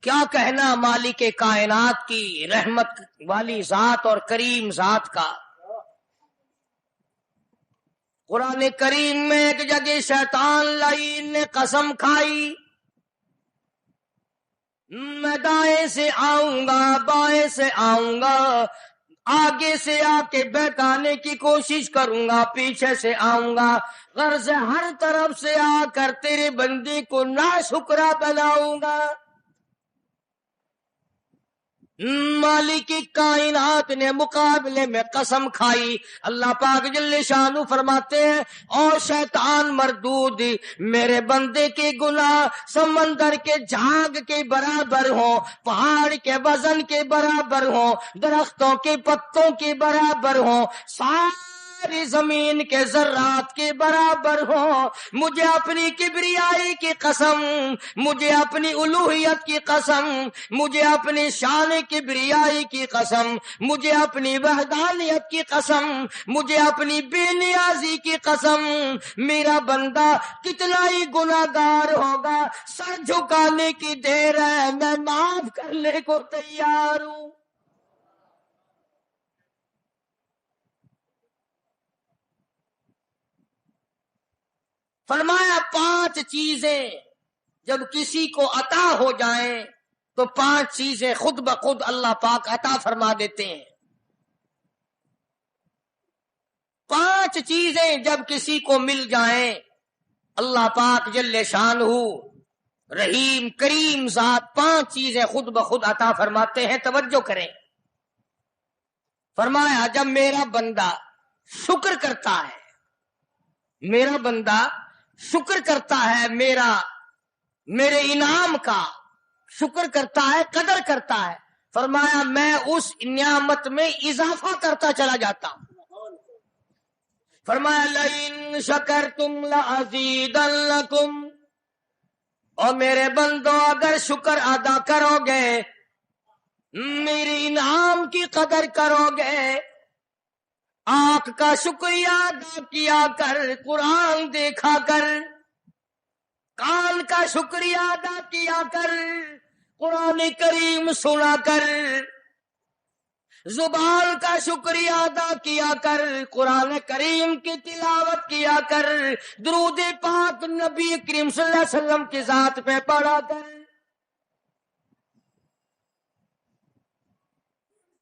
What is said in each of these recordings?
کیا کہنا مالک کائنات کی رحمت والی ذات اور کریم ذات کا۔ قرآن کریم میں ایک جگہ شیطان لعین نے قسم کھائی، میں دائیں سے آؤں گا، بائیں سے آؤں گا، آگے سے آ کے بہکانے کی کوشش کروں گا، پیچھے سے آؤں گا، غرض ہر طرف سے آ کر تیرے بندے کو ناشکرا بناؤں گا۔ مالک کائنات نے مقابلے میں قسم کھائی۔ اللہ پاک جل شانہ فرماتے ہیں، اور شیطان مردود، میرے بندے کے گناہ سمندر کے جھاگ کے برابر ہوں، پہاڑ کے وزن کے برابر ہوں، درختوں کے پتوں کے برابر ہوں، ساری زمین کے ذرات کے برابر ہوں، مجھے اپنی کبریائی کی قسم، مجھے اپنی الوہیت کی قسم، مجھے اپنی شان کبریائی کی قسم، مجھے اپنی وحدانیت کی قسم، مجھے اپنی بے نیازی کی قسم، میرا بندہ کتنا ہی گناہگار ہوگا، سر جھکانے کی دیر ہے، میں معاف کرنے کو تیار ہوں۔ فرمایا 5 چیزیں جب کسی کو عطا ہو جائیں تو 5 چیزیں خود بخود اللہ پاک عطا فرما دیتے ہیں۔ 5 چیزیں جب کسی کو مل جائیں اللہ پاک جل شانہ رحیم کریم ذات 5 چیزیں خود بخود عطا فرماتے ہیں۔ توجہ کریں، فرمایا جب میرا بندہ شکر کرتا ہے، میرا بندہ شکر کرتا ہے، میرے انعام کا شکر کرتا ہے، قدر کرتا ہے، فرمایا میں اس نعمت میں اضافہ کرتا چلا جاتا ہوں۔ فرمایا لئن شکرتم لازیدنکم، اور میرے بندو اگر شکر ادا کرو گے، میرے انعام کی قدر کرو گے، آنکھ کا شکریہ ادا کیا کر، قرآن دیکھا کر، کان کا شکریہ ادا کیا کر، قرآن کریم سنا کر، زبان کا شکریہ ادا کیا کر، قرآن کریم کی تلاوت کیا کر، درود پاک نبی کریم صلی اللہ علیہ وسلم کی ذات پہ پڑھا کر،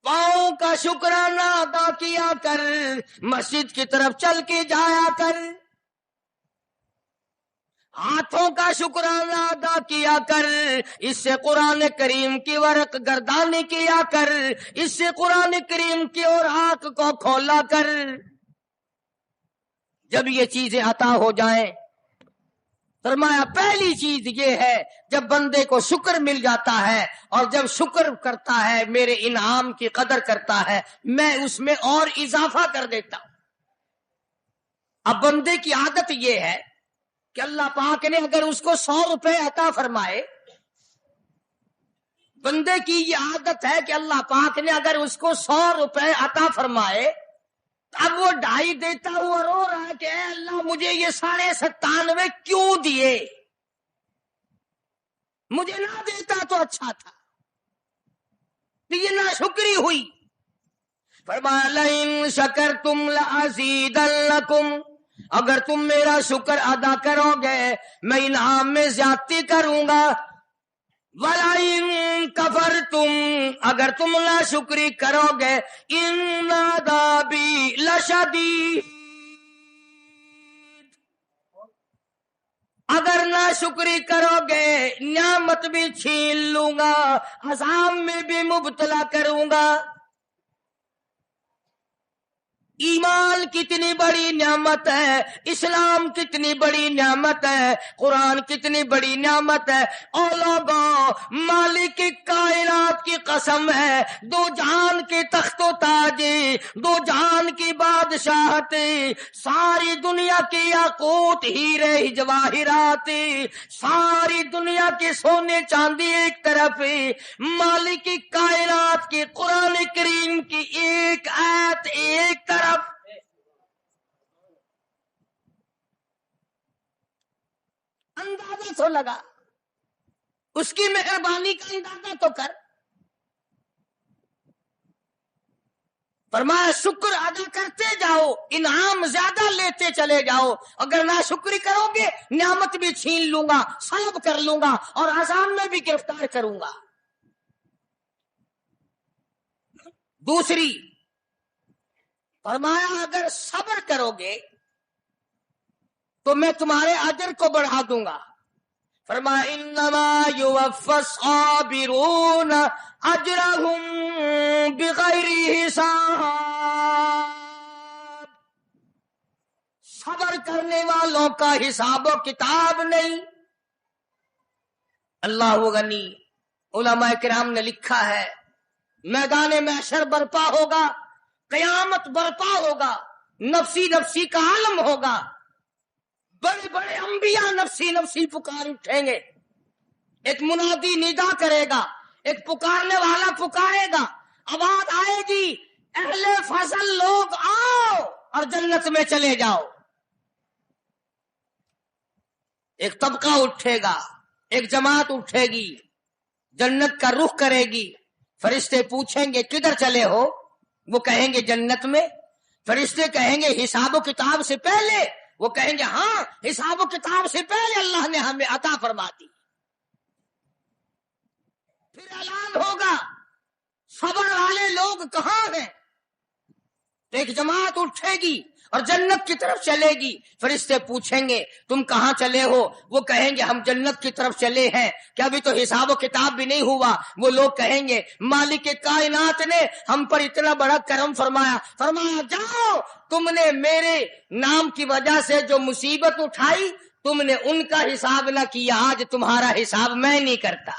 پاؤں کا شکرانہ ادا کیا کر، مسجد کی طرف چل کے جایا کر، ہاتھوں کا شکرانہ ادا کیا کر، اس سے قرآن کریم کی ورق گردانی کیا کر، اس سے قرآن کریم کی اور آنکھ کو کھولا کر۔ جب یہ چیزیں عطا ہو جائیں، فرمایا پہلی چیز یہ ہے جب بندے کو شکر مل جاتا ہے، اور جب شکر کرتا ہے میرے انعام کی قدر کرتا ہے، میں اس میں اور اضافہ کر دیتا ہوں۔ اب بندے کی عادت یہ ہے کہ اللہ پاک نے اگر اس کو 100 روپے عطا فرمائے، بندے کی یہ عادت ہے کہ اللہ پاک نے اگر اس کو 100 روپے عطا فرمائے، اب وہ 2.5 دیتا ہوا رو رہا ہے کہ اے اللہ مجھے یہ 97.5 کیوں دیے، مجھے نہ دیتا تو اچھا تھا، یہ ناشکری ہوئی۔ فرمایا لئن شکرتم لازیدنکم، اگر تم میرا شکر ادا کرو گے میں انعام میں زیادتی کروں گا، وَلَئِن كَفَرْتُمْ، اگر تم ناشکری کرو گے، إِنَّ عَذَابِي لَشَدِيدٌ، اگر ناشکری کرو گے نعمت بھی چھین لوں گا، عذاب میں بھی مبتلا کروں گا۔ ایمان کتنی بڑی نعمت ہے، اسلام کتنی بڑی نعمت ہے، قرآن کتنی بڑی نعمت ہے۔ اور لوگوں، مالک کائنات کی قسم ہے، 2 جہان کے تخت و تاج، 2 جہان کی بادشاہت، ساری دنیا کے یاقوت ہیرے جواہرات، ساری دنیا کے سونے چاندی ایک طرف، مالک کائنات کی قرآن کریم کی ایک آیت ایک طرف۔ اندازہ تو لگا اس کی مہربانی کا اندازہ تو کر. فرمایا شکر ادا کرتے جاؤ، انعام زیادہ لیتے چلے جاؤ. اگر ناشکری کرو گے نعمت بھی چھین لوں گا، سلب کر لوں گا اور عذاب میں بھی گرفتار کروں گا. دوسری فرمایا اگر صبر کرو گے تو میں تمہارے اجر کو بڑھا دوں گا. فرمایا انما یوفی الصابرون اجرهم بغیر حساب. صبر کرنے والوں کا حساب و کتاب نہیں. اللہ غنی. علماء کرام نے لکھا ہے میدان محشر برپا ہوگا، قیامت برپا ہوگا، نفسی نفسی کا عالم ہوگا، بڑے بڑے انبیاء نفسی نفسی پکار اٹھیں گے. ایک منادی ندا کرے گا، ایک پکارنے والا پکارے گا، آواز آئے گی اہل فضل لوگ آؤ اور جنت میں چلے جاؤ. ایک طبقہ اٹھے گا، ایک جماعت اٹھے گی، جنت کا رخ کرے گی. فرشتے پوچھیں گے کدھر چلے ہو؟ وہ کہیں گے جنت میں. فرشتے کہیں گے حساب و کتاب سے پہلے؟ وہ کہیں گے ہاں حساب و کتاب سے پہلے اللہ نے ہمیں عطا فرما دی. پھر اعلان ہوگا صبر والے لوگ کہاں ہیں؟ تو ایک جماعت اٹھے گی اور جنت کی طرف چلے گی. فرشتے پوچھیں گے تم کہاں چلے ہو؟ وہ کہیں گے ہم جنت کی طرف چلے ہیں. کیا ابھی تو حساب و کتاب بھی نہیں ہوا؟ وہ لوگ کہیں گے مالک کائنات نے ہم پر اتنا بڑا کرم فرمایا. فرمایا جاؤ، تم نے میرے نام کی وجہ سے جو مصیبت اٹھائی تم نے ان کا حساب نہ کیا، آج تمہارا حساب میں نہیں کرتا.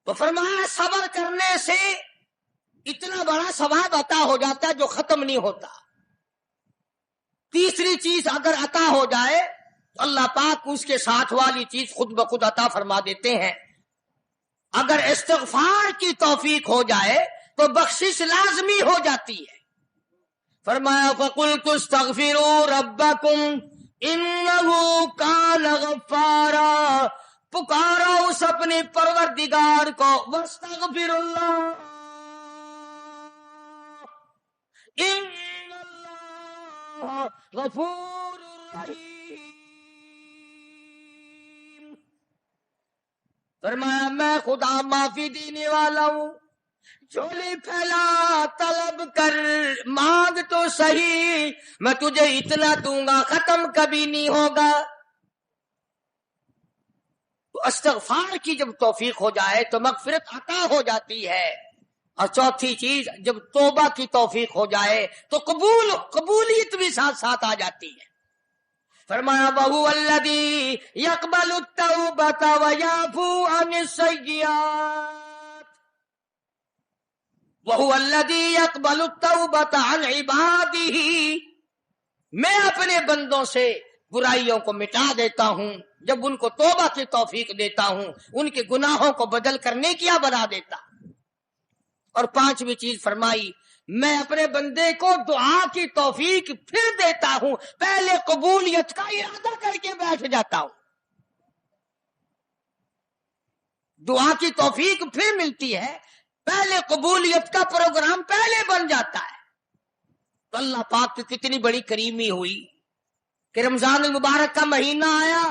تو فرمایا صبر کرنے سے اتنا بڑا ثواب عطا ہو جاتا ہے جو ختم نہیں ہوتا. تیسری چیز اگر عطا ہو جائے تو اللہ پاک اس کے ساتھ والی چیز خود بخود عطا فرما دیتے ہیں. اگر استغفار کی توفیق ہو جائے تو بخشش لازمی ہو جاتی ہے. فرمایا فَقُلْتُ اسْتَغْفِرُوا رَبَّكُمْ إِنَّهُ كَانَ غَفَّارًا. پکارا اس اپنے پروردگار کو، وَاسْتَغْفِرُ اللَّهَ إِنَّ اللَّهَ غَفُورٌ رَحِيمٌ. فرمایا میں خدا معافی دینے والا ہوں. جھولی پھیلا، طلب کر، مانگ تو صحیح، میں تجھے اتنا دوں گا ختم کبھی نہیں ہوگا. تو استغفار کی جب توفیق ہو جائے تو مغفرت عطا ہو جاتی ہے. اور چوتھی چیز جب توبہ کی توفیق ہو جائے تو قبولیت بھی ساتھ ساتھ آ جاتی ہے. فرمایا وَهُوَ الَّذِي يَقْبَلُ التَّوْبَةَ وَيَعْفُو عَنِ السَّيِّئَاتِ. وَهُوَ الَّذِي يَقْبَلُ التَّوْبَةَ عَنْ عِبَادِهِ. میں اپنے بندوں سے برائیوں کو مٹا دیتا ہوں جب ان کو توبہ کی توفیق دیتا ہوں، ان کے گناہوں کو بدل کر نیکیاں بنا دیتا. اور پانچویں چیز فرمائی میں اپنے بندے کو دعا کی توفیق پھر دیتا ہوں، پہلے قبولیت کا ارادہ کر کے بیٹھ جاتا ہوں. دعا کی توفیق پھر ملتی ہے، پہلے قبولیت کا پروگرام پہلے بن جاتا ہے. تو اللہ پاک کی کتنی بڑی کریمی ہوئی کہ رمضان المبارک کا مہینہ آیا.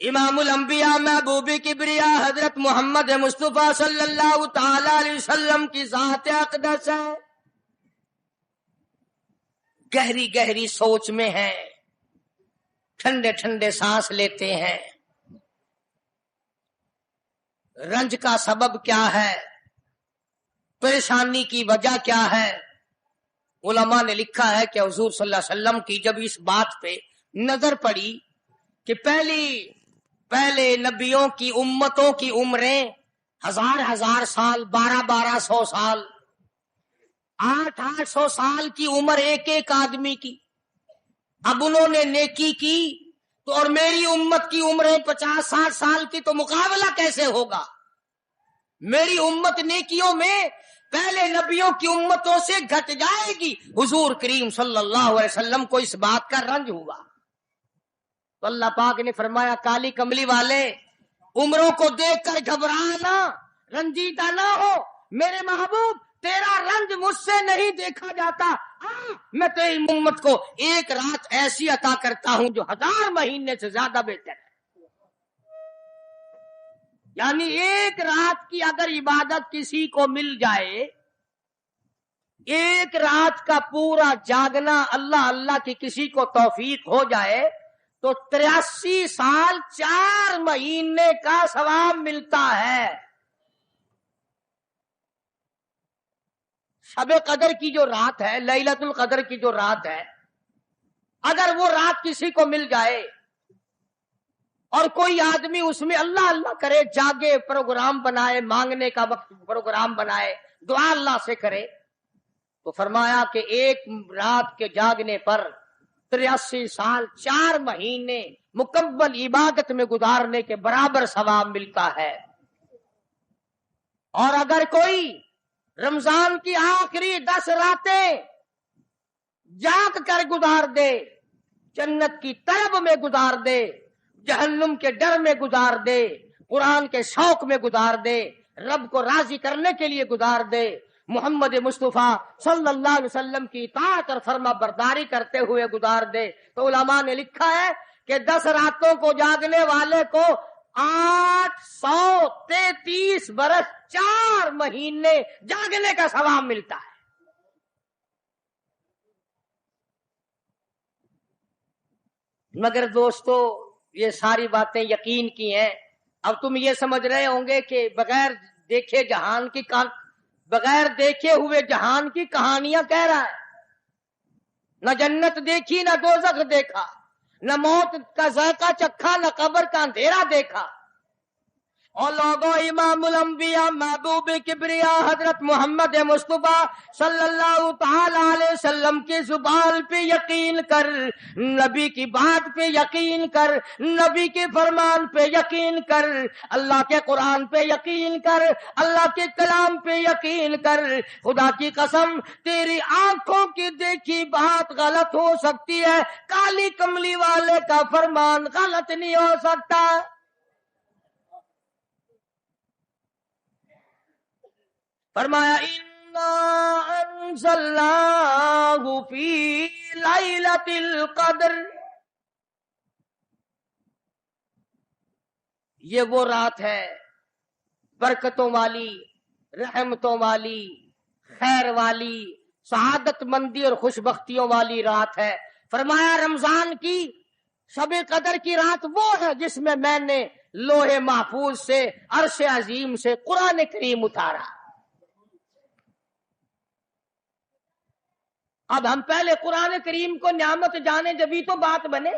امام الانبیاء محبوب کبریا حضرت محمد مصطفیٰ صلی اللہ تعالی علیہ وسلم کی ذات اقدس ہے. گہری گہری سوچ میں ہیں، ٹھنڈے ٹھنڈے سانس لیتے ہیں. رنج کا سبب کیا ہے؟ پریشانی کی وجہ کیا ہے؟ علماء نے لکھا ہے کہ حضور صلی اللہ علیہ وسلم کی جب اس بات پہ نظر پڑی کہ پہلے نبیوں کی امتوں کی عمریں 1000 سال، 1200 سال، 800 سال کی عمر ایک ایک آدمی کی. اب انہوں نے نیکی کی تو اور میری امت کی عمریں 50-60 سال کی، تو مقابلہ کیسے ہوگا؟ میری امت نیکیوں میں پہلے نبیوں کی امتوں سے گھٹ جائے گی. حضور کریم صلی اللہ علیہ وسلم کو اس بات کا رنج ہوا تو اللہ پاک نے فرمایا کالی کملی والے عمروں کو دیکھ کر گھبرانا، رنجیدہ نہ ہو. میرے محبوب تیرا رنج مجھ سے نہیں دیکھا جاتا. میں تیری امت کو ایک رات ایسی عطا کرتا ہوں جو 1000 مہینے سے زیادہ بہتر ہے. یعنی ایک رات کی اگر عبادت کسی کو مل جائے، ایک رات کا پورا جاگنا اللہ اللہ کی کسی کو توفیق ہو جائے تو 83 سال 4 مہینے کا ثواب ملتا ہے. شب قدر کی جو رات ہے، لیلۃ القدر کی جو رات ہے، اگر وہ رات کسی کو مل جائے اور کوئی آدمی اس میں اللہ اللہ کرے، جاگے، پروگرام بنائے، مانگنے کا وقت پروگرام بنائے، دعا اللہ سے کرے، تو فرمایا کہ ایک رات کے جاگنے پر 83 سال 4 مہینے مکمل عبادت میں گزارنے کے برابر ثواب ملتا ہے. اور اگر کوئی رمضان کی آخری 10 راتیں جاگ کر گزار دے، جنت کی طلب میں گزار دے، جہنم کے ڈر میں گزار دے، قرآن کے شوق میں گزار دے، رب کو راضی کرنے کے لیے گزار دے، محمد مصطفیٰ صلی اللہ علیہ وسلم کی اطاعت اور فرما برداری کرتے ہوئے گزار دے، تو علماء نے لکھا ہے کہ 10 راتوں کو جاگنے والے کو 833 برس 4 مہینے جاگنے کا ثواب ملتا ہے. مگر دوستو یہ ساری باتیں یقین کی ہیں. اب تم یہ سمجھ رہے ہوں گے کہ بغیر دیکھے ہوئے جہان کی کہانیاں کہہ رہا ہے. نہ جنت دیکھی، نہ دوزخ دیکھا، نہ موت کا ذائقہ چکھا، نہ قبر کا اندھیرا دیکھا. اور لوگوں امام الانبیاء محبوب کبریا حضرت محمد مصطفیٰ صلی اللہ تعالی علیہ وسلم کی زبان پہ یقین کر، نبی کی بات پہ یقین کر، نبی کے فرمان پہ یقین کر، اللہ کے قرآن پہ یقین کر، اللہ کے کلام پہ یقین کر. خدا کی قسم تیری آنکھوں کی دیکھی بات غلط ہو سکتی ہے، کالی کملی والے کا فرمان غلط نہیں ہو سکتا. فرمایا اِنَّا أَنزَلْنَاهُ فِي لَيْلَةِ الْقَدْرِ، یہ وہ رات ہے برکتوں والی، رحمتوں والی، خیر والی، سعادت مندی اور خوش بختیوں والی رات ہے. فرمایا رمضان کی شب قدر کی رات وہ ہے جس میں نے لوح محفوظ سے، عرش عظیم سے قرآن کریم اتارا. اب ہم پہلے قرآن کریم کو نعمت جانے جبھی تو بات بنے.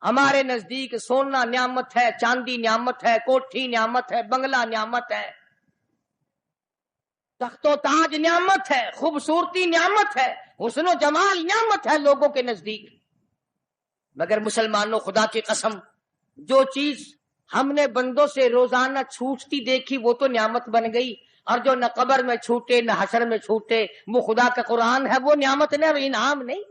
ہمارے نزدیک سونا نعمت ہے، چاندی نعمت ہے، کوٹھی نعمت ہے، بنگلہ نعمت ہے، تخت و تاج نعمت ہے، خوبصورتی نعمت ہے، حسن و جمال نعمت ہے لوگوں کے نزدیک. مگر مسلمانوں خدا کی قسم جو چیز ہم نے بندوں سے روزانہ چھوٹتی دیکھی وہ تو نعمت بن گئی، اور جو نہ قبر میں چھوٹے نہ حشر میں چھوٹے وہ خدا کا قرآن ہے، وہ نعمت نہیں اور انعام نہیں.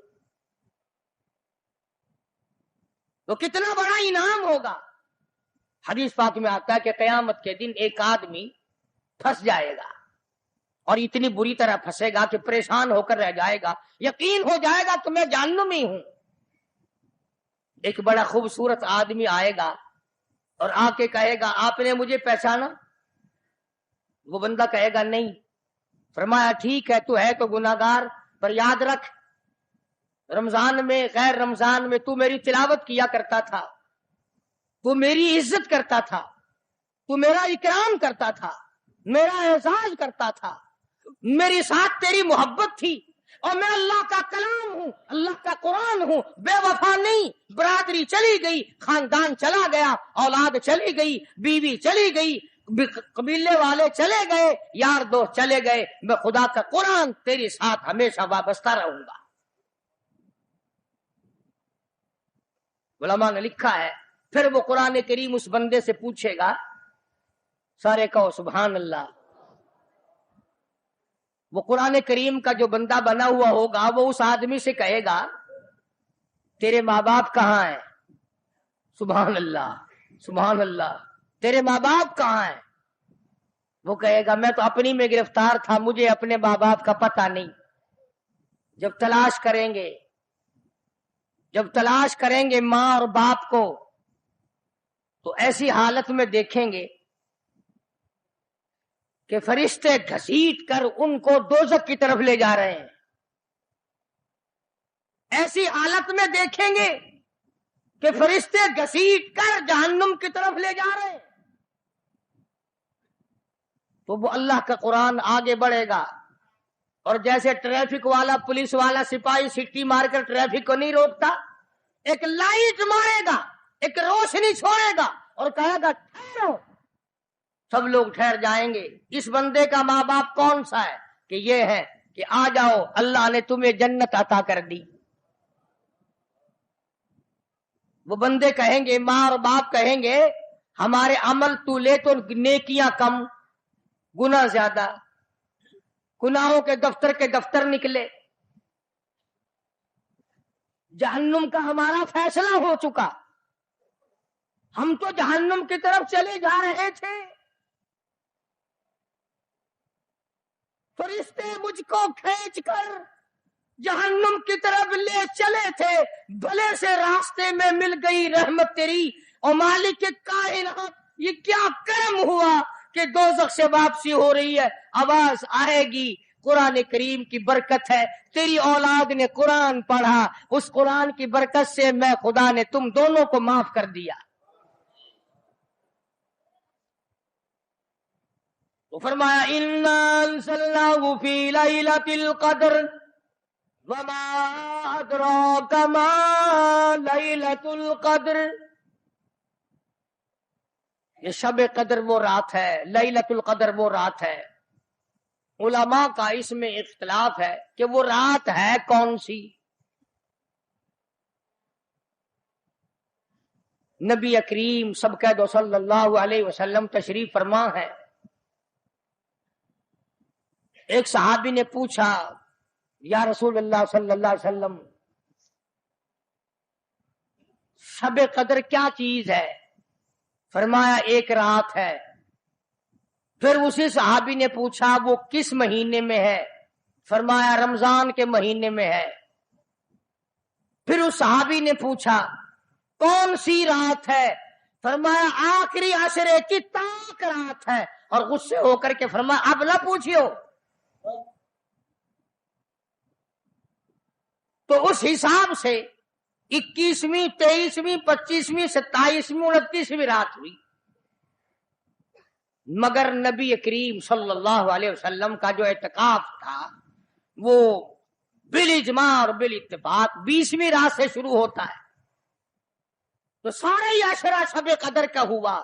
تو کتنا بڑا انعام ہوگا. حدیث پاک میں آتا ہے کہ قیامت کے دن ایک آدمی پھنس جائے گا اور اتنی بری طرح پھنسے گا کہ پریشان ہو کر رہ جائے گا، یقین ہو جائے گا کہ میں جہنمی ہوں. ایک بڑا خوبصورت آدمی آئے گا اور آ کے کہے گا آپ نے مجھے پہچانا؟ وہ بندہ کہے گا نہیں. فرمایا ٹھیک ہے تو ہے تو گناہگار، پر یاد رکھ رمضان میں غیر رمضان میں تو میری تلاوت کیا کرتا تھا، تو میری عزت کرتا تھا، تو میرا اکرام کرتا تھا، میرا اعزاز کرتا تھا، میری ساتھ تیری محبت تھی، اور میں اللہ کا کلام ہوں، اللہ کا قرآن ہوں، بے وفا نہیں. برادری چلی گئی، خاندان چلا گیا، اولاد چلی گئی، بیوی چلی گئی، قبیلے والے چلے گئے، یار دوست چلے گئے، میں خدا کا قرآن تیری ساتھ ہمیشہ وابستہ رہوں گا. علماء نے لکھا ہے پھر وہ قرآن کریم اس بندے سے پوچھے گا، سارے کہو سبحان اللہ. وہ قرآن کریم کا جو بندہ بنا ہوا ہوگا وہ اس آدمی سے کہے گا تیرے ماں باپ کہاں ہیں؟ سبحان اللہ سبحان اللہ، تیرے ماں باپ کہاں ہیں؟ وہ کہے گا میں تو اپنی میں گرفتار تھا، مجھے اپنے ماں باپ کا پتہ نہیں۔ جب تلاش کریں گے ماں اور باپ کو تو ایسی حالت میں دیکھیں گے کہ فرشتے گھسیٹ کر ان کو دوزخ کی طرف لے جا رہے ہیں۔ ایسی حالت میں دیکھیں گے کہ فرشتے گھسیٹ کر جہنم کی طرف لے جا رہے ہیں، تو وہ اللہ کا قرآن آگے بڑھے گا، اور جیسے ٹریفک والا پولیس والا سپاہی سٹی مار کر ٹریفک کو نہیں روکتا، ایک لائٹ مارے گا، ایک روشنی چھوڑے گا اور کہے گا ٹھہرو، سب لوگ ٹھہر جائیں گے۔ اس بندے کا ماں باپ کون سا ہے؟ کہ یہ ہے کہ آ جاؤ، اللہ نے تمہیں جنت عطا کر دی۔ وہ بندے کہیں گے، ماں اور باپ کہیں گے ہمارے عمل تو لے تو نیکیاں کم، گناہ زیادہ، گناہوں کے دفتر نکلے، جہنم کا ہمارا فیصلہ ہو چکا، ہم تو جہنم کی طرف چلے جا رہے تھے، فرشتے مجھ کو کھینچ کر جہنم کی طرف لے چلے تھے، بھلے سے راستے میں مل گئی رحمت تیری، اور مالک کائنات یہ کیا کرم ہوا کہ دوزخ سے واپسی ہو رہی ہے، آواز آئے گی، قرآن کریم کی برکت ہے، تیری اولاد نے قرآن پڑھا، اس قرآن کی برکت سے میں خدا نے تم دونوں کو معاف کر دیا۔ تو فرمایا اِنَّا أَنزَلْنَاهُ فِي لَيْلَةِ الْقَدْرِ وَمَا أَدْرَاكَ مَا لَيْلَةُ الْقَدْرِ۔ یہ شب قدر وہ رات ہے، لیلۃ القدر وہ رات ہے۔ علماء کا اس میں اختلاف ہے کہ وہ رات ہے کون سی۔ نبی کریم سب کہہ دو صلی اللہ علیہ وسلم تشریف فرما ہے۔ ایک صحابی نے پوچھا یا رسول اللہ صلی اللہ علیہ وسلم شب قدر کیا چیز ہے؟ فرمایا ایک رات ہے۔ پھر اسی صحابی نے پوچھا وہ کس مہینے میں ہے؟ فرمایا رمضان کے مہینے میں ہے۔ پھر اس صحابی نے پوچھا کون سی رات ہے؟ فرمایا آخری عشرے کی تاک رات ہے، اور غصے ہو کر کے فرمایا اب نہ پوچھیو۔ تو اس حساب سے 21ویں 23ویں 25ویں 27ویں 29ویں رات ہوئی، مگر نبی کریم صلی اللہ علیہ وسلم کا جو اعتکاف تھا وہ بالاجماع اور بالاتفاق 20ویں رات سے شروع ہوتا ہے، تو سارے عشرہ شب قدر کا ہوا،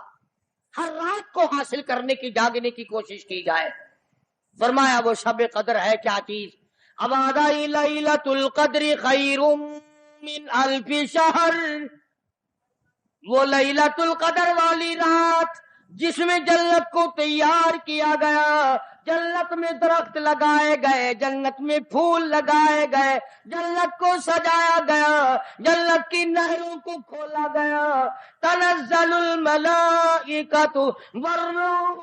ہر رات کو حاصل کرنے کی جاگنے کی کوشش کی جائے۔ فرمایا وہ شب قدر ہے کیا چیز؟ ابادائی لیلۃ القدر خیر من الف شہر، وہ لیلۃ القدر والی رات جس میں جنت کو تیار کیا گیا، جنت میں درخت لگائے گئے، جنت میں پھول لگائے گئے، جنت کو سجایا گیا، جنت کی نہروں کو کھولا گیا، تنزل الملائکۃ والروح،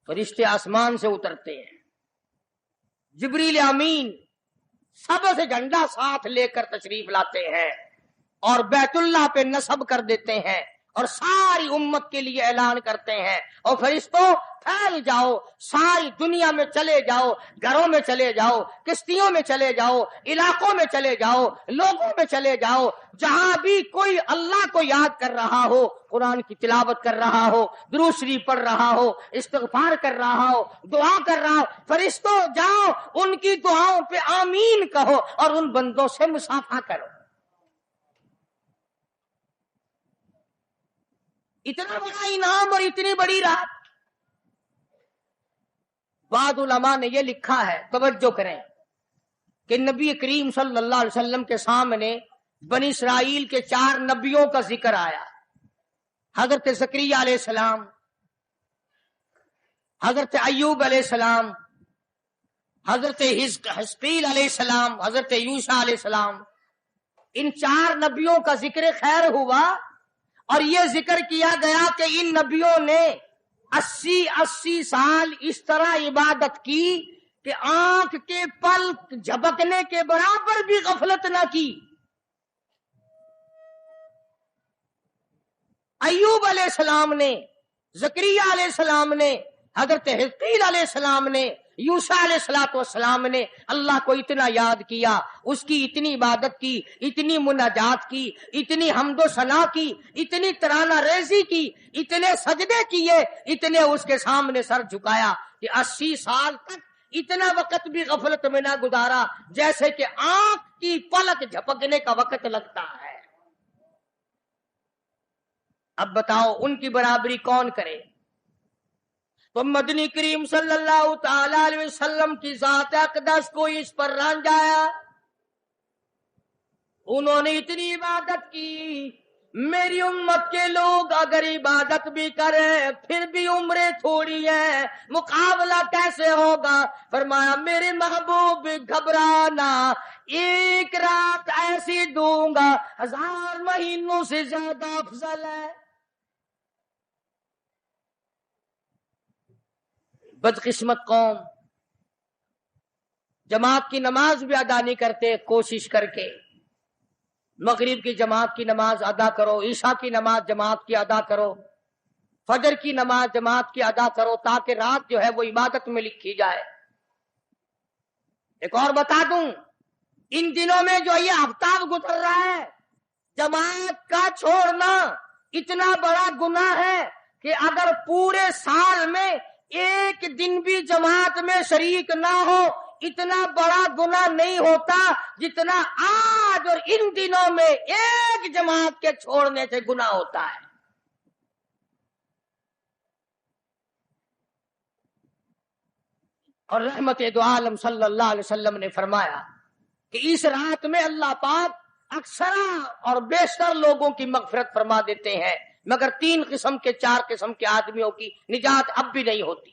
فرشتے آسمان سے اترتے ہیں، جبریل امین سب سے جھنڈا ساتھ لے کر تشریف لاتے ہیں اور بیت اللہ پہ نصب کر دیتے ہیں اور ساری امت کے لیے اعلان کرتے ہیں، اور فرشتوں پھیل جاؤ، ساری دنیا میں چلے جاؤ، گھروں میں چلے جاؤ، کشتیوں میں چلے جاؤ، علاقوں میں چلے جاؤ، لوگوں میں چلے جاؤ، جہاں بھی کوئی اللہ کو یاد کر رہا ہو، قرآن کی تلاوت کر رہا ہو، درود شریف پڑھ رہا ہو، استغفار کر رہا ہو، دعا کر رہا ہو، فرشتوں جاؤ ان کی دعاؤں پہ آمین کہو اور ان بندوں سے مصافحہ کرو۔ اتنا بڑا انعام اور اتنی بڑی رات۔ بعض علماء نے یہ لکھا ہے، توجہ کریں، کہ نبی کریم صلی اللہ علیہ وسلم کے سامنے بنی اسرائیل کے 4 نبیوں کا ذکر آیا، حضرت زکریا علیہ السلام، حضرت ایوب علیہ السلام، حضرت حزقیل علیہ السلام، حضرت یوشع علیہ السلام، ان 4 نبیوں کا ذکر خیر ہوا، اور یہ ذکر کیا گیا کہ ان نبیوں نے 80 سال اس طرح عبادت کی کہ آنکھ کے پلک جھپکنے کے برابر بھی غفلت نہ کی۔ ایوب علیہ السلام نے، زکریا علیہ السلام نے، حضرت حزقیل علیہ السلام نے، یوشع علیہ السلام نے اللہ کو اتنا یاد کیا، اس کی اتنی عبادت کی، اتنی مناجات کی، اتنی حمد و ثنا کی، اتنی ترانہ ریزی کی، اتنے سجدے کیے، اتنے اس کے سامنے سر جھکایا کہ 80 سال تک اتنا وقت بھی غفلت میں نہ گزارا جیسے کہ آنکھ کی پلک جھپکنے کا وقت لگتا ہے۔ اب بتاؤ ان کی برابری کون کرے؟ تو مدنی کریم صلی اللہ تعالی علیہ وسلم کی ذات اقدس کو اس پر رنجایا، انہوں نے اتنی عبادت کی۔ میری امت کے لوگ اگر عبادت بھی کریں پھر بھی عمریں تھوڑی ہیں، مقابلہ کیسے ہوگا؟ فرمایا میرے محبوب گھبرانا، ایک رات ایسی دوں گا 1000 مہینوں سے زیادہ افضل ہے۔ بدقسمت قوم جماعت کی نماز بھی ادا نہیں کرتے، کوشش کر کے مغرب کی جماعت کی نماز ادا کرو، عشاء کی نماز جماعت کی ادا کرو، فجر کی نماز جماعت کی ادا کرو تاکہ رات جو ہے وہ عبادت میں لکھی جائے۔ ایک اور بتا دوں، ان دنوں میں جو یہ آفتاب گزر رہا ہے، جماعت کا چھوڑنا اتنا بڑا گناہ ہے کہ اگر پورے سال میں ایک دن بھی جماعت میں شریک نہ ہو اتنا بڑا گناہ نہیں ہوتا جتنا آج اور ان دنوں میں ایک جماعت کے چھوڑنے سے گناہ ہوتا ہے۔ اور رحمت دو عالم صلی اللہ علیہ وسلم نے فرمایا کہ اس رات میں اللہ پاک اکثر اور بیشتر لوگوں کی مغفرت فرما دیتے ہیں، مگر 3 قسم کے 4 قسم کے آدمیوں کی نجات اب بھی نہیں ہوتی۔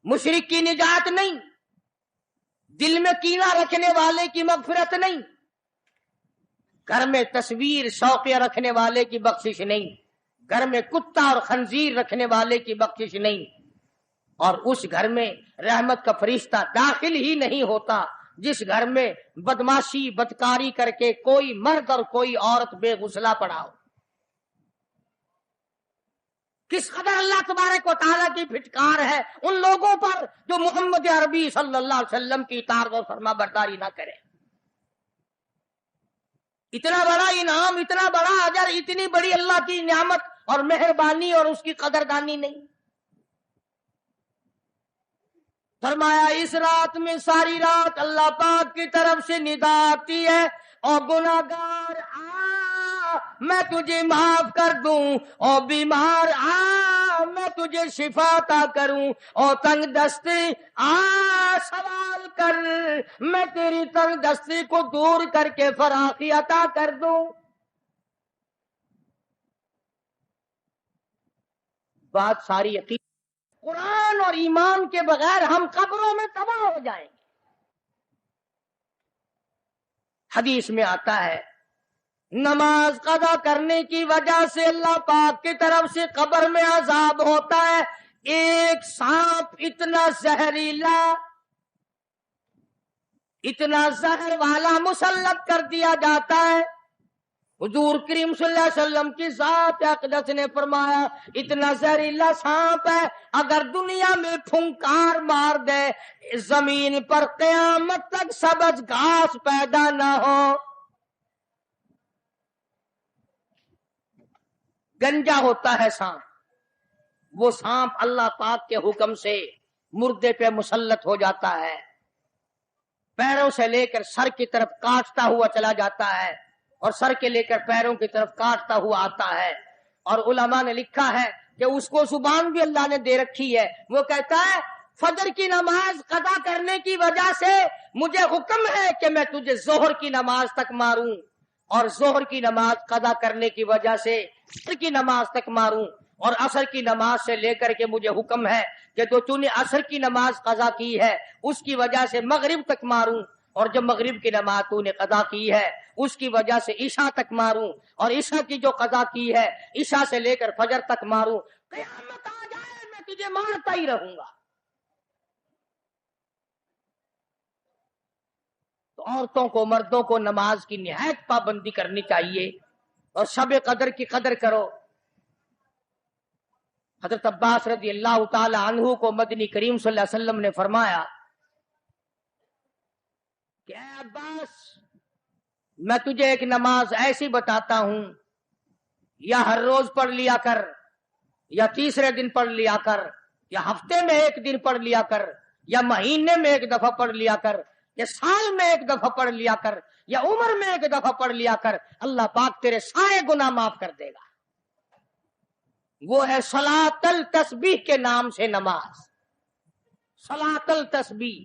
مشرک کی نجات نہیں، دل میں کینہ رکھنے والے کی مغفرت نہیں، گھر میں تصویر شوقیہ رکھنے والے کی بخشش نہیں، گھر میں کتا اور خنزیر رکھنے والے کی بخشش نہیں، اور اس گھر میں رحمت کا فرشتہ داخل ہی نہیں ہوتا جس گھر میں بدماشی بدکاری کر کے کوئی مرد اور کوئی عورت بے غسلہ پڑا ہو۔ کس قدر اللہ تبارک و تعالیٰ کی پھٹکار ہے ان لوگوں پر جو محمد عربی صلی اللہ علیہ وسلم کی اطاعت اور فرما برداری نہ کرے۔ اتنا بڑا انعام، اتنا بڑا اجر، اتنی بڑی اللہ کی نعمت اور مہربانی اور اس کی قدردانی نہیں۔ فرمایا اس رات میں ساری رات اللہ پاک کی طرف سے ندا آتی ہے، اور گناہگار میں تجھے معاف کر دوں، اور بیمار میں تجھے شفا عطا کروں، اور تنگ دستی سوال کر میں تیری تنگ دستی کو دور کر کے فراخی عطا کر دوں۔ بات ساری یقین، قرآن اور ایمان کے بغیر ہم قبروں میں تباہ ہو جائیں گے۔ حدیث میں آتا ہے نماز قضا کرنے کی وجہ سے اللہ پاک کی طرف سے قبر میں عذاب ہوتا ہے۔ ایک سانپ اتنا زہریلا، اتنا زہر والا مسلط کر دیا جاتا ہے، حضور کریم صلی اللہ علیہ وسلم کی ذات اقدس نے فرمایا اتنا زہریلا سانپ ہے اگر دنیا میں پھنکار مار دے زمین پر قیامت تک سبز گھاس پیدا نہ ہو۔ گنجا ہوتا ہے سانپ، وہ سانپ اللہ پاک کے حکم سے مردے پہ مسلط ہو جاتا ہے، پیروں سے لے کر سر کی طرف کاٹتا ہوا چلا جاتا ہے، اور سر کے لے کر پیروں کی طرف کاٹتا ہوا آتا ہے۔ اور علماء نے لکھا ہے کہ اس کو زبان بھی اللہ نے دے رکھی ہے، وہ کہتا ہے فجر کی نماز قضا کرنے کی وجہ سے مجھے حکم ہے کہ میں تجھے ظہر کی نماز تک ماروں، اور ظہر کی نماز قضا کرنے کی وجہ سے عصر کی نماز تک ماروں، اور عصر کی نماز سے لے کر کے مجھے حکم ہے کہ تو نے عصر کی نماز قضا کی ہے اس کی وجہ سے مغرب تک ماروں، اور جب مغرب کی نماز تو نے قضا کی ہے اس کی وجہ سے عشاء تک ماروں، اور عشاء کی جو قضا کی ہے عشاء سے لے کر فجر تک ماروں، قیامت آ جائے میں تجھے مارتا ہی رہوں گا۔ تو عورتوں کو مردوں کو نماز کی نہایت پابندی کرنی چاہیے، اور شب قدر کی قدر کرو۔ حضرت عباس رضی اللہ تعالی عنہ کو مدنی کریم صلی اللہ علیہ وسلم نے فرمایا کہ اے عباس، میں تجھے ایک نماز ایسی بتاتا ہوں، یا ہر روز پڑھ لیا کر، یا تیسرے دن پڑھ لیا کر، یا ہفتے میں ایک دن پڑھ لیا کر، یا مہینے میں ایک دفعہ پڑھ لیا کر، یا سال میں ایک دفعہ پڑھ لیا کر، یا عمر میں ایک دفعہ پڑھ لیا کر، اللہ پاک تیرے سارے گناہ معاف کر دے گا۔ وہ ہے صلاۃ التسبیح کے نام سے نماز، صلاۃ التسبیح۔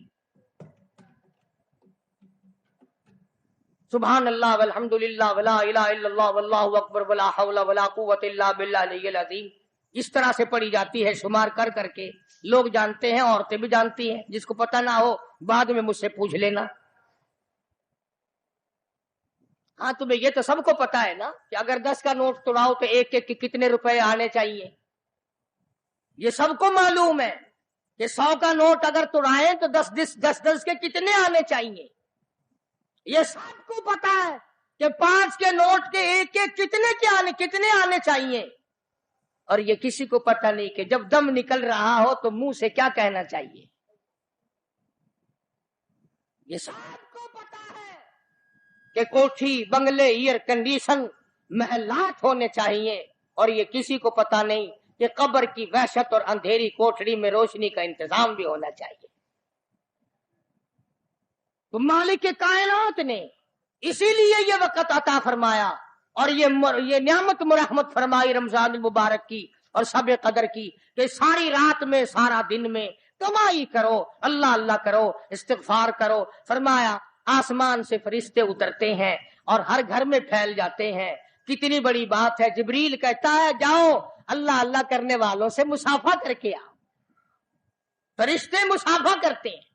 سبحان اللہ والحمد للہ ولا الہ الا اللہ واللہ اکبر ولا حول ولا قوت الا باللہ العلی العظیم، اس طرح سے پڑھی جاتی ہے شمار کر کر کے۔ لوگ جانتے ہیں، عورتیں بھی جانتی ہیں، جس کو پتہ نہ ہو بعد میں مجھ سے پوچھ لینا۔ ہاں تمہیں یہ تو سب کو پتا ہے نا کہ اگر 10 کا نوٹ توڑاؤ تو ایک ایک کے کتنے روپے آنے چاہیے، یہ سب کو معلوم ہے کہ 100 کا نوٹ اگر توڑائیں تو 10 کے کتنے آنے چاہیے، یہ سب کو پتا ہے کہ 5 کے نوٹ کے ایک ایک کتنے آنے چاہیے، اور یہ کسی کو پتا نہیں کہ جب دم نکل رہا ہو تو منہ سے کیا کہنا چاہیے۔ یہ سب کو پتا ہے کہ کوٹھی، بنگلے، ایئر کنڈیشن، محلات ہونے چاہیے، اور یہ کسی کو پتا نہیں کہ قبر کی وحشت اور اندھیری کوٹڑی میں روشنی کا انتظام بھی ہونا چاہیے۔ تو مالک کائنات نے اسی لیے یہ وقت عطا فرمایا، اور یہ نعمت مرحمت فرمائی رمضان المبارک کی اور شب قدر کی، کہ ساری رات میں سارا دن میں کمائی کرو، اللہ اللہ کرو، استغفار کرو۔ فرمایا آسمان سے فرشتے اترتے ہیں اور ہر گھر میں پھیل جاتے ہیں، کتنی بڑی بات ہے۔ جبریل کہتا ہے جاؤ اللہ اللہ کرنے والوں سے مصافحہ کر کے آؤ، فرشتے مصافحہ کرتے ہیں۔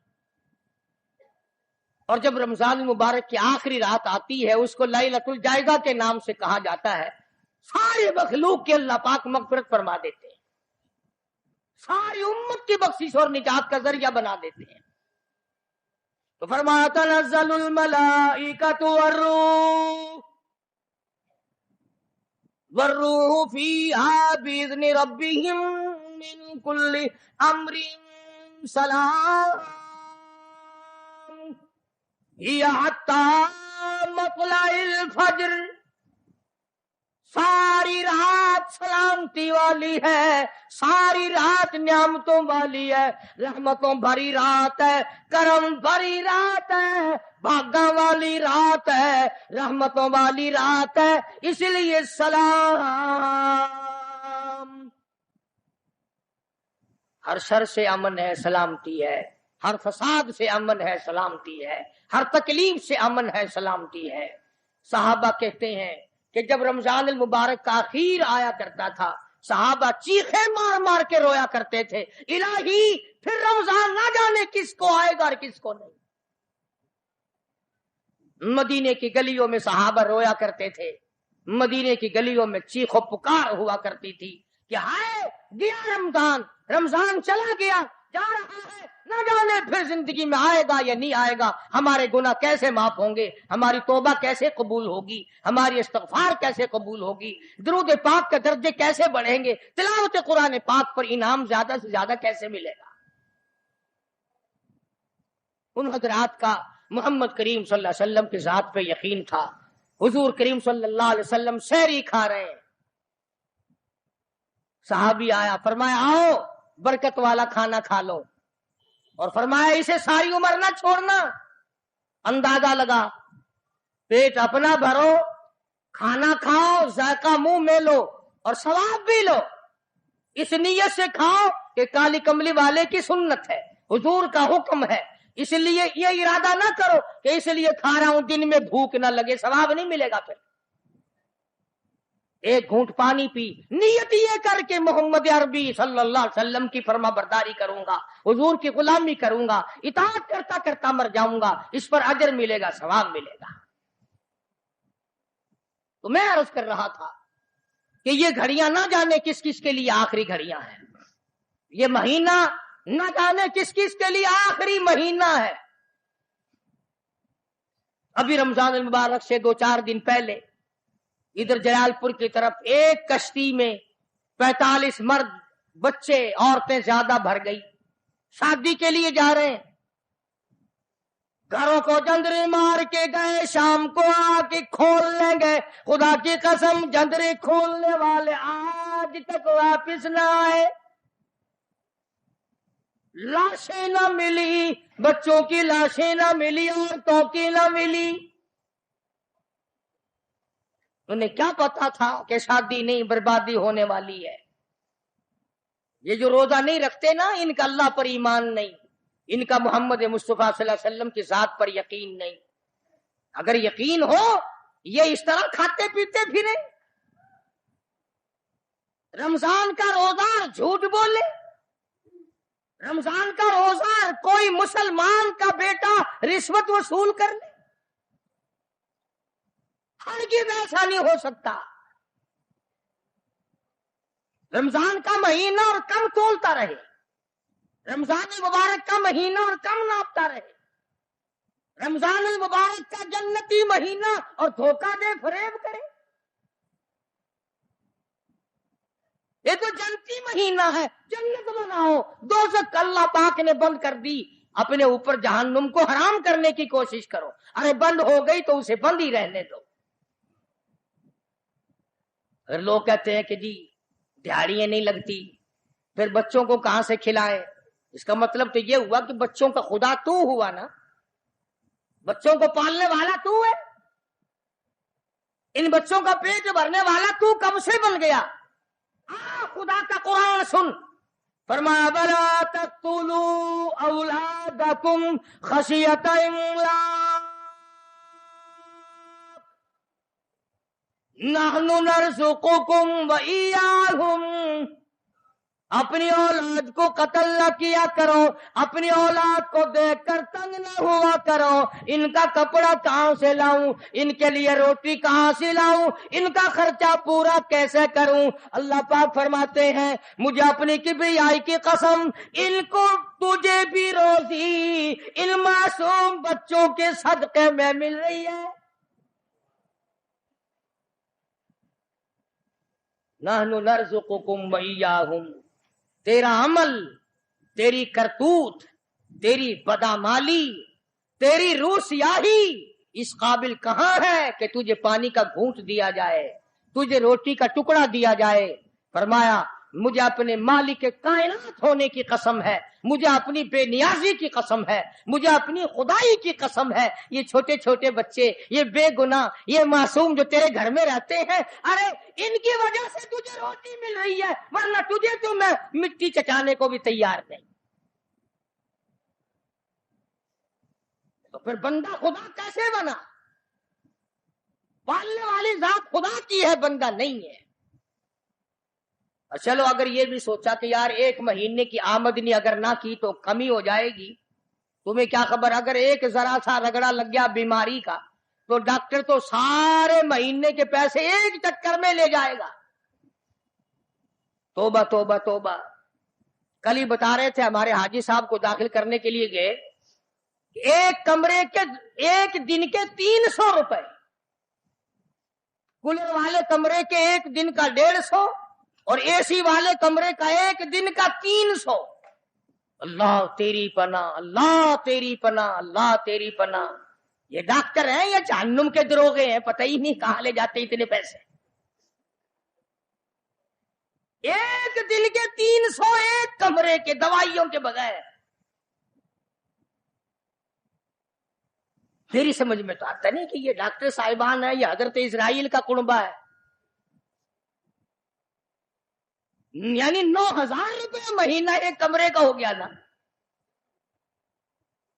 اور جب رمضان المبارک کی آخری رات آتی ہے اس کو لیلۃ الجائزہ کے نام سے کہا جاتا ہے، سارے مخلوق کے اللہ پاک مغفرت فرما دیتے ہیں، ساری امت کی بخشش اور نجات کا ذریعہ بنا دیتے ہیں۔ تو فرمایا تنزل الملائکۃ والروح فیہا بإذن ربہم من کل امر سلام حتی مطلع الفجر، ساری رات سلامتی والی ہے، ساری رات نعمتوں والی ہے، رحمتوں بھری رات ہے، کرم بھری رات ہے، بھاگا والی رات ہے، رحمتوں والی رات ہے، اس لیے سلام۔ ہر شر سے امن ہے، سلامتی ہے، ہر فساد سے امن ہے، سلامتی ہے، ہر تکلیف سے امن ہے، سلامتی ہے۔ صحابہ کہتے ہیں کہ جب رمضان المبارک کا اخیر آیا کرتا تھا صحابہ چیخے مار مار کے رویا کرتے تھے، الہی پھر رمضان نہ جانے کس کو آئے گا اور کس کو نہیں۔ مدینے کی گلیوں میں صحابہ رویا کرتے تھے، مدینے کی گلیوں میں چیخ و پکار ہوا کرتی تھی کہ ہائے گیا رمضان، رمضان چلا گیا، جا رہا ہے، نہ جانے پھر زندگی میں آئے گا یا نہیں آئے گا، ہمارے گناہ کیسے معاف ہوں گے، ہماری توبہ کیسے قبول ہوگی، ہماری استغفار کیسے قبول ہوگی، درود پاک کے درجے کیسے بڑھیں گے، تلاوت قرآن پاک پر انعام زیادہ سے زیادہ کیسے ملے گا۔ ان حضرات کا محمد کریم صلی اللہ علیہ وسلم کی ذات پہ یقین تھا۔ حضور کریم صلی اللہ علیہ وسلم سحری کھا رہے ہیں، صحابی آیا، فرمایا آؤ برکت والا کھانا کھا لو، اور فرمایا اسے ساری عمر نہ چھوڑنا۔ اندازہ لگا، پیٹ اپنا بھرو، کھانا کھاؤ، ذائقہ منہ میں لو اور ثواب بھی لو، اس نیت سے کھاؤ کہ کالی کملی والے کی سنت ہے، حضور کا حکم ہے، اس لیے یہ ارادہ نہ کرو کہ اس لیے کھا رہا ہوں دن میں بھوک نہ لگے، ثواب نہیں ملے گا۔ پھر ایک گھونٹ پانی پی، نیت یہ کر کے محمد عربی صلی اللہ علیہ وسلم کی فرما برداری کروں گا، حضور کی غلامی کروں گا، اطاعت کرتا کرتا مر جاؤں گا، اس پر اجر ملے گا، ثواب ملے گا۔ تو میں عرض کر رہا تھا کہ یہ گھڑیاں نہ جانے کس کس کے لیے آخری گھڑیاں ہیں، یہ مہینہ نہ جانے کس کس کے لیے آخری مہینہ ہے۔ ابھی رمضان المبارک سے 2-4 دن پہلے ادھر جلال پور کی طرف ایک کشتی میں 45 مرد، بچے، عورتیں زیادہ بھر گئی، شادی کے لیے جا رہے ہیں، گھروں کو جندرے مار کے گئے، شام کو آ کے کھول لیں گے، خدا کی قسم جندرے کھولنے والے آج تک واپس نہ آئے، لاشیں نہ ملی، بچوں کی لاشیں نہ ملی، عورتوں کی نہ ملی۔ انہیں کیا پتا تھا کہ شادی نہیں، بربادی ہونے والی ہے۔ یہ جو روزہ نہیں رکھتے نا، ان کا اللہ پر ایمان نہیں، ان کا محمد مصطفیٰ صلی اللہ علیہ وسلم کی ذات پر یقین نہیں۔ اگر یقین ہو یہ اس طرح کھاتے پیتے پھرے، رمضان کا روزہ جھوٹ بولے، رمضان کا روزہ کوئی مسلمان کا بیٹا رشوت وصول کر لے، ہرگز ایسا نہیں ہو سکتا۔ رمضان کا مہینہ اور کم تولتا رہے، رمضان المبارک کا مہینہ اور کم ناپتا رہے، رمضان المبارک کا جنتی مہینہ اور دھوکہ دے فریب کرے۔ یہ تو جنتی مہینہ ہے، جنت مناؤ، دوزخ اللہ پاک نے بند کر دی، اپنے اوپر جہنم کو حرام کرنے کی کوشش کرو۔ ارے بند ہو گئی تو اسے بند ہی رہنے دو۔ اگر لوگ کہتے ہیں کہ جی دیہڑیاں نہیں لگتی، پھر بچوں کو کہاں سے کھلائے؟ اس کا مطلب تو یہ ہوا کہ بچوں کا خدا تو ہوا نا، بچوں کو پالنے والا تو ہے، ان بچوں کا پیٹ بھرنے والا تو کب سے بن گیا؟ خدا کا قرآن سن، فرمایا بلا تقتلوا اولادکم خشیۃ املاق نحن نرزقکم وإیاہم، اپنی اولاد کو قتل نہ کیا کرو، اپنی اولاد کو دیکھ کر تنگ نہ ہوا کرو، ان کا کپڑا کہاں سے لاؤں، ان کے لیے روٹی کہاں سے لاؤں، ان کا خرچہ پورا کیسے کروں؟ اللہ پاک فرماتے ہیں مجھے اپنی کبریائی کی قسم، ان کو تجھے بھی روزی ان معصوم بچوں کے صدقے میں مل رہی ہے۔ نحن نرزقکم وإیاہم، تیرا عمل، تیری کرتوت، تیری بدعمالی، تیری روح سیاہی اس قابل کہاں ہے کہ تجھے پانی کا گھونٹ دیا جائے، تجھے روٹی کا ٹکڑا دیا جائے؟ فرمایا مجھے اپنے مالک کائنات ہونے کی قسم ہے، مجھے اپنی بے نیازی کی قسم ہے، مجھے اپنی خدائی کی قسم ہے، یہ چھوٹے چھوٹے بچے، یہ بے گناہ، یہ معصوم جو تیرے گھر میں رہتے ہیں، ارے ان کی وجہ سے تجھے روٹی مل رہی ہے، ورنہ تجھے تو میں مٹی چٹانے کو بھی تیار نہیں۔ تو پھر بندہ خدا کیسے بنا؟ پالنے والی ذات خدا کی ہے، بندہ نہیں ہے۔ چلو اگر یہ بھی سوچا کہ یار ایک مہینے کی آمدنی اگر نہ کی تو کمی ہو جائے گی، تمہیں کیا خبر، اگر ایک ذرا سا رگڑا لگ گیا بیماری کا تو ڈاکٹر تو سارے مہینے کے پیسے ایک چکر میں لے جائے گا۔ توبہ توبہ توبہ۔ کل ہی بتا رہے تھے ہمارے حاجی صاحب کو داخل کرنے کے لیے گئے، ایک کمرے کے ایک دن کے 300 روپے، کولر والے کمرے کے ایک دن کا 150 اور اے سی والے کمرے کا ایک دن کا 300۔ اللہ تیری پناہ، اللہ تیری پناہ، اللہ تیری پناہ۔ یہ ڈاکٹر ہیں یا جہنم کے دروغے ہیں، پتہ ہی نہیں کہاں لے جاتے اتنے پیسے۔ ایک دن کے 300 ایک کمرے کے، دوائیوں کے بغیر۔ میری سمجھ میں تو آتا نہیں کہ یہ ڈاکٹر صاحبان ہے یا حضرت اسرائیل کا کنبہ ہے، یعنی 9,000 روپے مہینہ ایک کمرے کا ہو گیا نا۔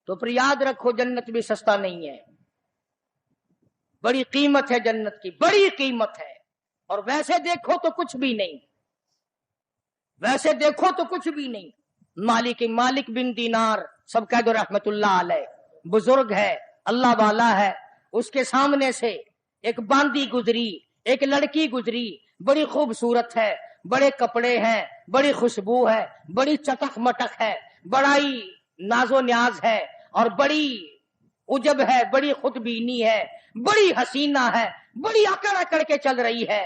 تو پھر یاد رکھو جنت بھی سستا نہیں ہے، بڑی قیمت ہے جنت کی، بڑی قیمت ہے۔ اور ویسے دیکھو تو کچھ بھی نہیں، ویسے دیکھو تو کچھ بھی نہیں۔ مالک بن دینار، سب کہہ دو رحمت اللہ علیہ، بزرگ ہے، اللہ والا ہے۔ اس کے سامنے سے ایک باندی گزری، ایک لڑکی گزری، بڑی خوبصورت ہے، بڑے کپڑے ہیں، بڑی خوشبو ہے، بڑی چٹک مٹک ہے، بڑا ہی ناز و نیاز ہے، اور بڑی عجب ہے، بڑی خود بینی ہے، بڑی حسینہ ہے، بڑی اکڑ اکڑ کے چل رہی ہے۔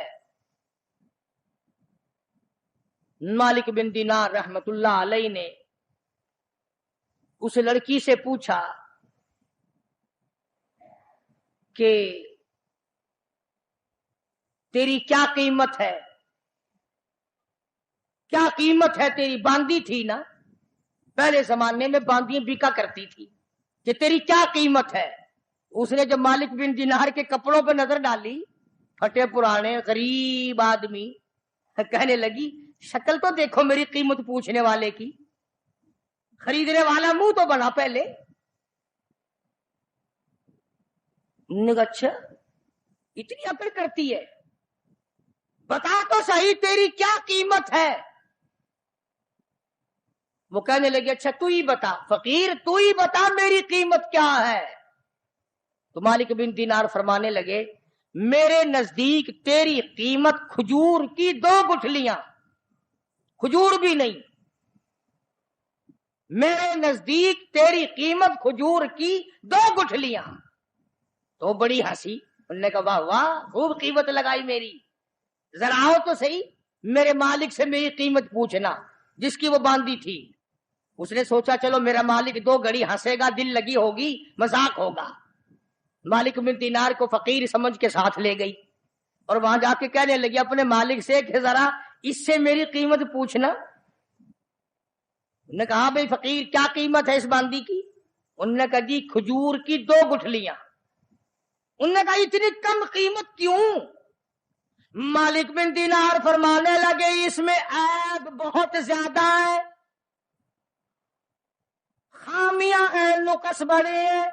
مالک بن دینار رحمت اللہ علیہ نے اس لڑکی سے پوچھا کہ تیری کیا قیمت ہے؟ کیا قیمت ہے تیری؟ باندی تھی نا، پہلے زمانے میں باندیاں بکا کرتی تھی، کہ تیری کیا قیمت ہے؟ اس نے جب مالک بن دینار کے کپڑوں پہ نظر ڈالی، پھٹے پرانے غریب آدمی، کہنے لگی شکل تو دیکھو میری قیمت پوچھنے والے کی، خریدنے والا منہ تو بنا پہلے۔ اچھا اتنی عقل کرتی ہے، بتا تو صحیح تیری کیا قیمت ہے؟ وہ کہنے لگے اچھا تو ہی بتا فقیر، تو ہی بتا میری قیمت کیا ہے۔ تو مالک بن دینار فرمانے لگے میرے نزدیک تیری قیمت کھجور کی 2 گٹھلیاں، کھجور بھی نہیں، میرے نزدیک تیری قیمت کھجور کی 2 گٹھلیاں۔ تو بڑی ہنسی، انہوں نے کہا واہ واہ خوب قیمت لگائی میری، ذرا آؤ تو صحیح میرے مالک سے میری قیمت پوچھنا، جس کی وہ باندھی تھی۔ اس نے سوچا چلو میرا مالک 2 گھڑی ہنسے گا، دل لگی ہوگی، مذاق ہوگا۔ مالک بن دینار کو فقیر سمجھ کے ساتھ لے گئی، اور وہاں جا کے کہنے لگی اپنے مالک سے کہ ذرا اس سے میری قیمت پوچھنا۔ انہوں نے کہا بھئی فقیر کیا قیمت ہے اس باندی کی؟ انہوں نے کہا جی کھجور کی 2 گٹھلیاں۔ انہوں نے کہا اتنی کم قیمت کیوں؟ مالک بن دینار فرمانے لگے اس میں عیب بہت زیادہ ہے، خامیاں ہیں، نقص بڑے ہیں،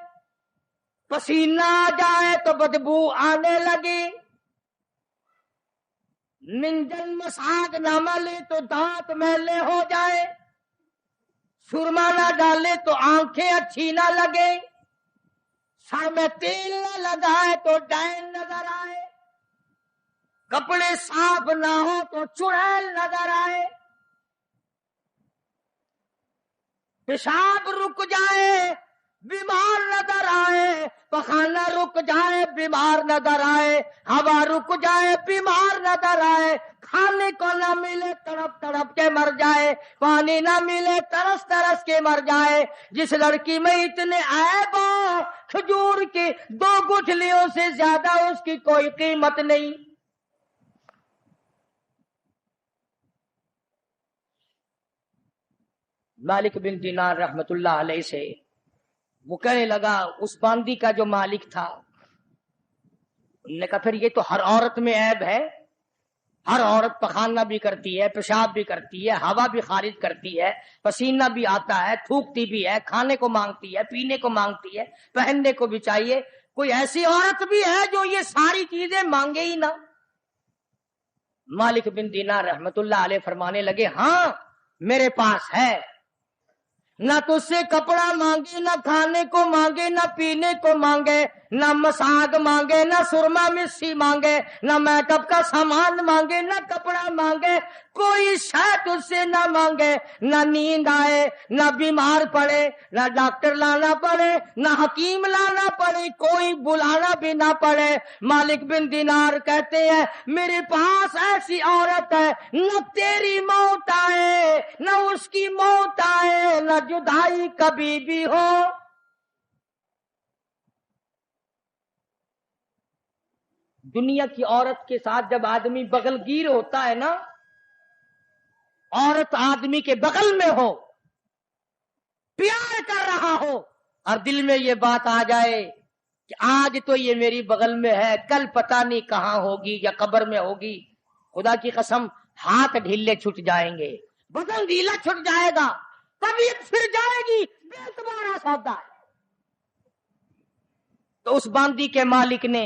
پسینہ آ جائے تو بدبو آنے لگے، منجن مساگ نہ ملے تو دانت میلے ہو جائے، سرما نہ ڈالے تو آنکھیں اچھی نہ لگے، سر میں تیل نہ لگائے تو ڈین نظر آئے، کپڑے صاف نہ ہو تو چڑیل نظر آئے، پیشاب رک جائے بیمار نظر آئے، پخانہ رک جائے بیمار نظر آئے، ہوا رک جائے بیمار نظر آئے، کھانے کو نہ ملے تڑپ تڑپ کے مر جائے، پانی نہ ملے ترس ترس کے مر جائے۔ جس لڑکی میں اتنے عیب ہو، کھجور کی 2 گٹھلیوں سے زیادہ اس کی کوئی قیمت نہیں۔ مالک بن دینار رحمت اللہ علیہ سے وہ کہنے لگا اس باندی کا جو مالک تھا، انہوں نے کہا پھر یہ تو ہر عورت میں عیب ہے، ہر عورت پخانہ بھی کرتی ہے، پیشاب بھی کرتی ہے، ہوا بھی خارج کرتی ہے، پسینہ بھی آتا ہے، تھوکتی بھی ہے، کھانے کو مانگتی ہے، پینے کو مانگتی ہے، پہننے کو بھی چاہیے، کوئی ایسی عورت بھی ہے جو یہ ساری چیزیں مانگے ہی نہ؟ مالک بن دینار رحمت اللہ علیہ فرمانے لگے ہاں میرے پاس ہے، نہ تو سے کپڑا مانگے، نہ کھانے کو مانگے، نہ پینے کو مانگے، نہ مساگ مانگے، نہ سرما مسی مانگے، نہ میک اپ کا سامان مانگے، نہ کپڑا مانگے، کوئی شاید اس سے نہ مانگے، نہ نیند آئے، نہ بیمار پڑے، نہ ڈاکٹر لانا پڑے، نہ حکیم لانا پڑے، کوئی بلانا بھی نہ پڑے۔ مالک بن دینار کہتے ہیں میرے پاس ایسی عورت ہے، نہ تیری موت آئے نہ اس کی موت آئے، نہ جدائی کبھی بھی ہو۔ دنیا کی عورت کے ساتھ جب آدمی بغل گیر ہوتا ہے نا، عورت آدمی کے بغل میں ہو، پیار کر رہا ہو، اور دل میں یہ بات آ جائے کہ آج تو یہ میری بغل میں ہے، کل پتہ نہیں کہاں ہوگی یا قبر میں ہوگی، خدا کی قسم ہاتھ ڈھیلے چھٹ جائیں گے، بدن ڈھیلا چھٹ جائے گا، طبیعت پھر جائے گی، بے تمہارا سودا ہے۔ تو اس باندی کے مالک نے